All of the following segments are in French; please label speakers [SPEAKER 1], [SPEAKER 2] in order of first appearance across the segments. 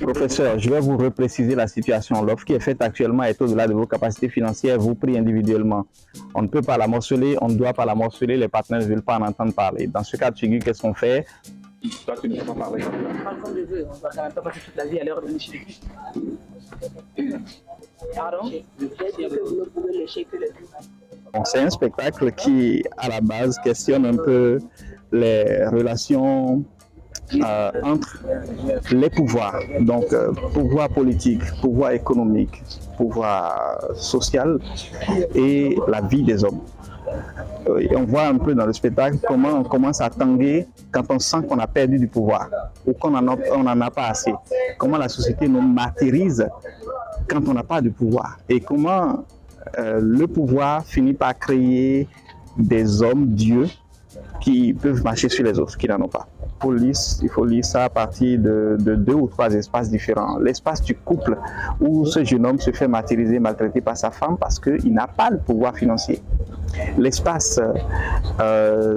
[SPEAKER 1] Professeur, je vais vous repréciser la situation. L'offre qui est faite actuellement est au-delà de vos capacités financières, vous pris individuellement. On ne peut pas la morceler, on ne doit pas la morceler, les partenaires ne veulent pas en entendre parler. Dans ce cas de figure, qu'est-ce qu'on fait? Toi, tu ne peux pas parler.
[SPEAKER 2] Comme je veux, on va quand même pas passer toute la vie à l'heure de l'échec. Pardon? J'ai dit que vous ne pouvez lécher que le
[SPEAKER 1] Bon, c'est un spectacle qui, à la base, questionne un peu les relations entre les pouvoirs, donc pouvoir politique, pouvoir économique, pouvoir social et la vie des hommes. Et on voit un peu dans le spectacle comment on commence à tanguer quand on sent qu'on a perdu du pouvoir ou qu'on n'en a pas assez. Comment la société nous martyrise quand on n'a pas de pouvoir et comment le pouvoir finit par créer des hommes dieux qui peuvent marcher sur les autres, qui n'en ont pas. Il faut lire ça à partir de 2 ou 3 espaces différents. L'espace du couple où ce jeune homme se fait martyriser, maltraiter par sa femme parce qu'il n'a pas le pouvoir financier. L'espace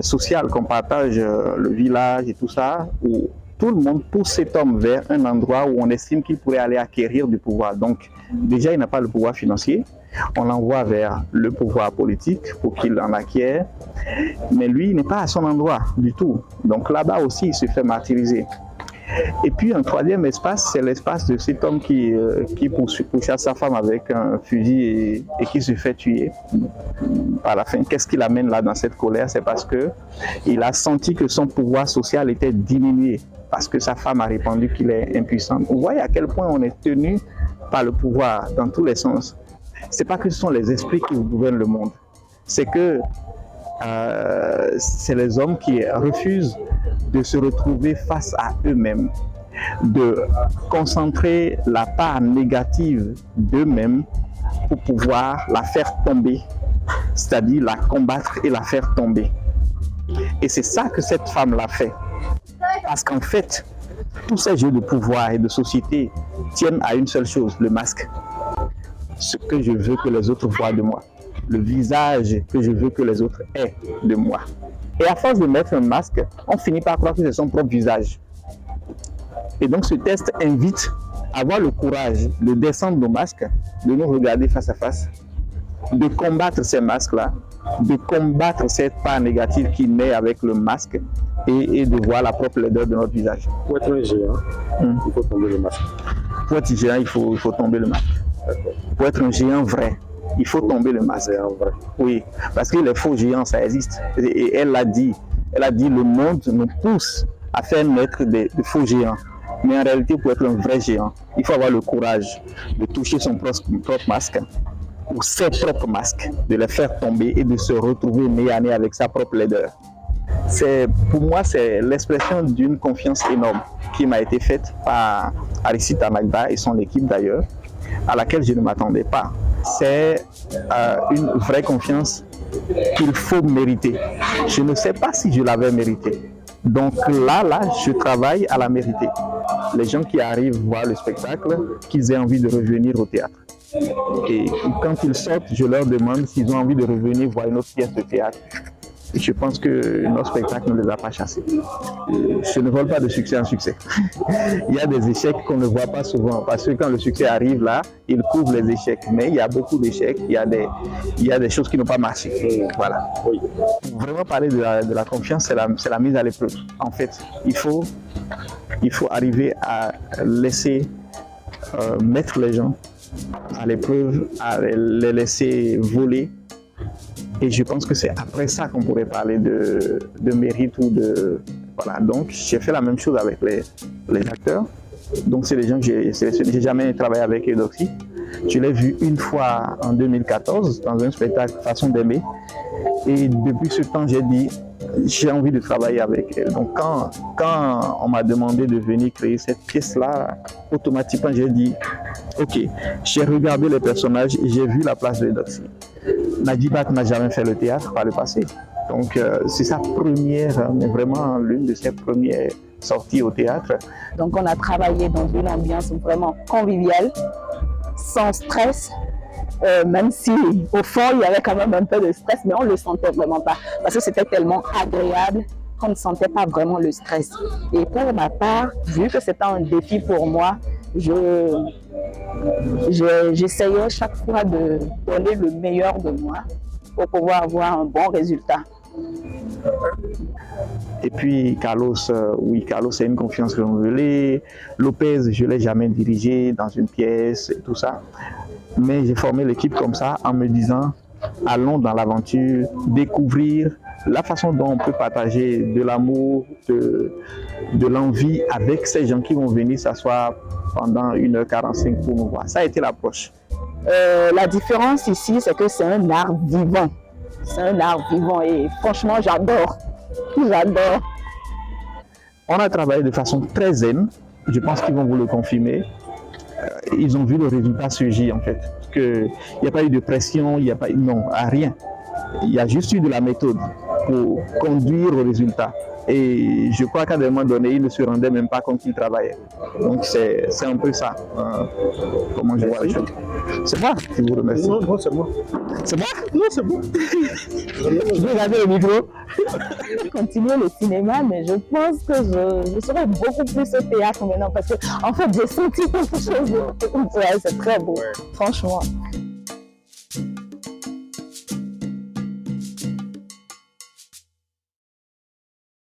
[SPEAKER 1] social qu'on partage, le village et tout ça, où tout le monde pousse cet homme vers un endroit où on estime qu'il pourrait aller acquérir du pouvoir. Donc déjà, il n'a pas le pouvoir financier. On l'envoie vers le pouvoir politique pour qu'il en acquiert, mais lui, il n'est pas à son endroit du tout. Donc là-bas aussi, il se fait martyriser. Et puis un troisième espace, c'est l'espace de cet homme qui pourchasse sa femme avec un fusil et qui se fait tuer. À la fin, qu'est-ce qui l'amène là dans cette colère? C'est parce qu'il a senti que son pouvoir social était diminué, parce que sa femme a répondu qu'il est impuissant. Vous voyez à quel point on est tenu par le pouvoir dans tous les sens. C'est pas que ce sont les esprits qui gouvernent le monde, c'est que c'est les hommes qui refusent de se retrouver face à eux-mêmes, de concentrer la part négative d'eux-mêmes pour pouvoir la faire tomber, c'est-à-dire la combattre et la faire tomber. Et c'est ça que cette femme l'a fait. Parce qu'en fait, tous ces jeux de pouvoir et de société tiennent à une seule chose, le masque. Ce que je veux que les autres voient de moi, le visage que je veux que les autres aient de moi. Et à force de mettre un masque, on finit par croire que c'est son propre visage. Et donc ce test invite à avoir le courage de descendre nos masques, de nous regarder face à face, de combattre ces masques-là, de combattre cette part négative qui naît avec le masque et de voir la propre laideur de notre visage.
[SPEAKER 3] Pour être un géant, il faut tomber le masque.
[SPEAKER 1] Pour être géant, il faut tomber le masque. Pour être un géant vrai, il faut tomber le masque. Oui, parce que les faux géants, ça existe. Et elle l'a dit, le monde nous pousse à faire naître de faux géants. Mais en réalité, pour être un vrai géant, il faut avoir le courage de toucher son propre masque, ou ses propres masques, de les faire tomber et de se retrouver nez à nez avec sa propre laideur. Pour moi, c'est l'expression d'une confiance énorme qui m'a été faite par Aristide Anagba et son équipe d'ailleurs, à laquelle je ne m'attendais pas. C'est une vraie confiance qu'il faut mériter. Je ne sais pas si je l'avais mérité. Donc là, je travaille à la mériter. Les gens qui arrivent voir le spectacle, qu'ils aient envie de revenir au théâtre. Et quand ils sortent, je leur demande s'ils ont envie de revenir voir une autre pièce de théâtre. Et je pense que notre spectacle ne les a pas chassés. Je ne vole pas de succès en succès. Il y a des échecs qu'on ne voit pas souvent, parce que quand le succès arrive là, il couvre les échecs. Mais il y a beaucoup d'échecs, il y a des choses qui n'ont pas marché. Voilà. Oui. Pour vraiment parler de la confiance, c'est la mise à l'épreuve. En fait, il faut arriver à laisser mettre les gens à l'épreuve, à les laisser voler. Et je pense que c'est après ça qu'on pourrait parler de mérite ou de... Voilà, donc j'ai fait la même chose avec les acteurs. Donc c'est des gens que j'ai jamais travaillé avec Eudoxie. Je l'ai vu une fois en 2014 dans un spectacle Façon d'aimer. Et depuis ce temps, j'ai dit, j'ai envie de travailler avec elle. Donc quand on m'a demandé de venir créer cette pièce-là, automatiquement j'ai dit, ok, j'ai regardé les personnages et j'ai vu la place de Eudoxie. Nadjibat n'a jamais fait le théâtre par le passé. Donc c'est sa première, mais vraiment l'une de ses premières sorties au théâtre.
[SPEAKER 2] Donc on a travaillé dans une ambiance vraiment conviviale, sans stress, même si au fond il y avait quand même un peu de stress, mais on ne le sentait vraiment pas, parce que c'était tellement agréable qu'on ne sentait pas vraiment le stress. Et pour ma part, vu que c'était un défi pour moi, j'essayais chaque fois de donner le meilleur de moi pour pouvoir avoir un bon résultat.
[SPEAKER 1] Et puis Carlos, oui, Carlos c'est une confiance renouvelée. Lopez, je ne l'ai jamais dirigé dans une pièce et tout ça. Mais j'ai formé l'équipe comme ça en me disant, allons dans l'aventure, découvrir la façon dont on peut partager de l'amour, de l'envie avec ces gens qui vont venir s'asseoir pendant 1h45 pour nous voir. Ça a été l'approche.
[SPEAKER 2] La différence ici, c'est que c'est un art vivant. C'est un art vivant et franchement, j'adore. J'adore.
[SPEAKER 1] On a travaillé de façon très zen. Je pense qu'ils vont vous le confirmer. Ils ont vu le résultat surgir en fait. Il n'y a pas eu de pression, il n'y a pas, non, rien. Il y a juste eu de la méthode pour conduire au résultat. Et je crois qu'à un moment donné, il ne se rendait même pas compte qu'il travaillait. Donc c'est un peu ça, comment je vois les choses. C'est moi qui vous remercie.
[SPEAKER 3] Non, c'est moi.
[SPEAKER 1] C'est moi?
[SPEAKER 3] Non, c'est moi.
[SPEAKER 1] Je vais regarder le micro.
[SPEAKER 2] Continuer le cinéma, mais je pense que je serai beaucoup plus au théâtre maintenant parce que en fait j'ai senti quelque chose de c'est très beau, franchement.